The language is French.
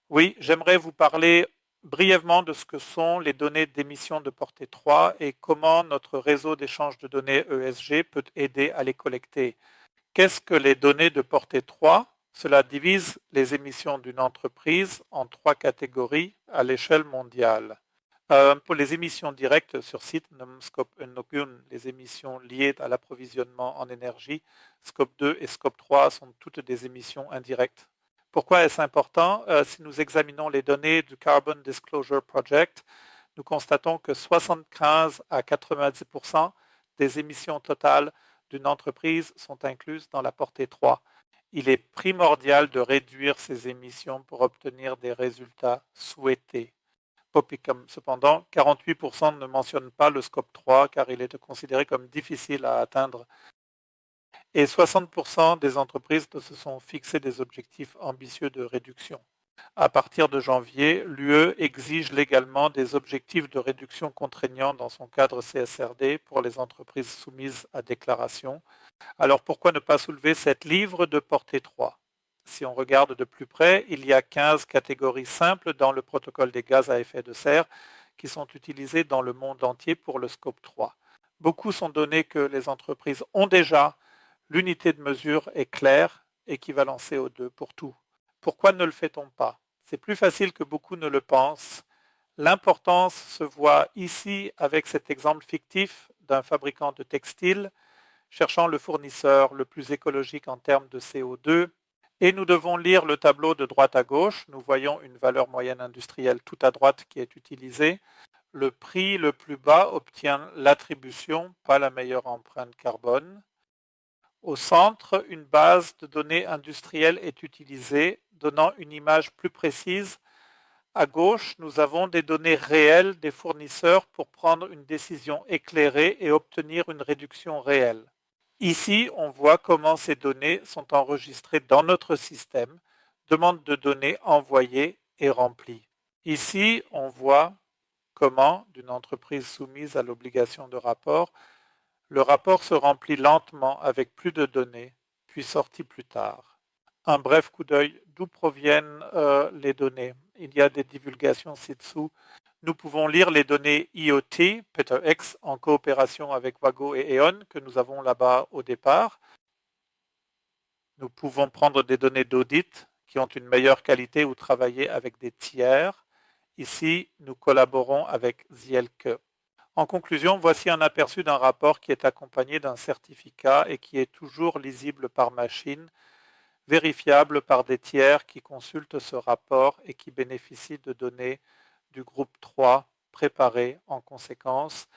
Oui, j'aimerais vous parler brièvement de ce que sont les données d'émission de portée 3 et comment notre réseau d'échange de données ESG peut aider à les collecter. Qu'est-ce que les données de portée 3? Cela divise les émissions d'une entreprise en trois catégories à l'échelle mondiale. Pour les émissions directes sur site, Scope 1, les émissions liées à l'approvisionnement en énergie, Scope 2 et Scope 3 sont toutes des émissions indirectes. Pourquoi est-ce important? Si nous examinons les données du Carbon Disclosure Project, nous constatons que 75 à 90% des émissions totales d'une entreprise sont incluses dans la portée 3. Il est primordial de réduire ces émissions pour obtenir des résultats souhaités. Cependant, 48% ne mentionnent pas le scope 3 car il est considéré comme difficile à atteindre et 60% des entreprises se sont fixés des objectifs ambitieux de réduction. À partir de janvier, l'UE exige légalement des objectifs de réduction contraignants dans son cadre CSRD pour les entreprises soumises à déclaration. Alors pourquoi ne pas soulever cette livre de portée 3? Si on regarde de plus près, il y a 15 catégories simples dans le protocole des gaz à effet de serre qui sont utilisées dans le monde entier pour le scope 3. Beaucoup sont données que les entreprises ont déjà. L'unité de mesure est claire, équivalent CO2 pour tout. Pourquoi ne le fait-on pas? C'est plus facile que beaucoup ne le pensent. L'importance se voit ici avec cet exemple fictif d'un fabricant de textiles cherchant le fournisseur le plus écologique en termes de CO2. Et nous devons lire le tableau de droite à gauche. Nous voyons une valeur moyenne industrielle tout à droite qui est utilisée. Le prix le plus bas obtient l'attribution, pas la meilleure empreinte carbone. Au centre, une base de données industrielles est utilisée, donnant une image plus précise. À gauche, nous avons des données réelles des fournisseurs pour prendre une décision éclairée et obtenir une réduction réelle. Ici, on voit comment ces données sont enregistrées dans notre système, demande de données envoyée et remplie. Ici, on voit comment, d'une entreprise soumise à l'obligation de rapport, le rapport se remplit lentement avec plus de données, puis sorti plus tard. Un bref coup d'œil, d'où proviennent les données? Il y a des divulgations ci-dessous. Nous pouvons lire les données IoT, PeterX, en coopération avec Wago et E.ON, que nous avons là-bas au départ. Nous pouvons prendre des données d'audit qui ont une meilleure qualité ou travailler avec des tiers. Ici, nous collaborons avec Zielke. En conclusion, voici un aperçu d'un rapport qui est accompagné d'un certificat et qui est toujours lisible par machine, vérifiable par des tiers qui consultent ce rapport et qui bénéficient de données du groupe 3 préparées en conséquence.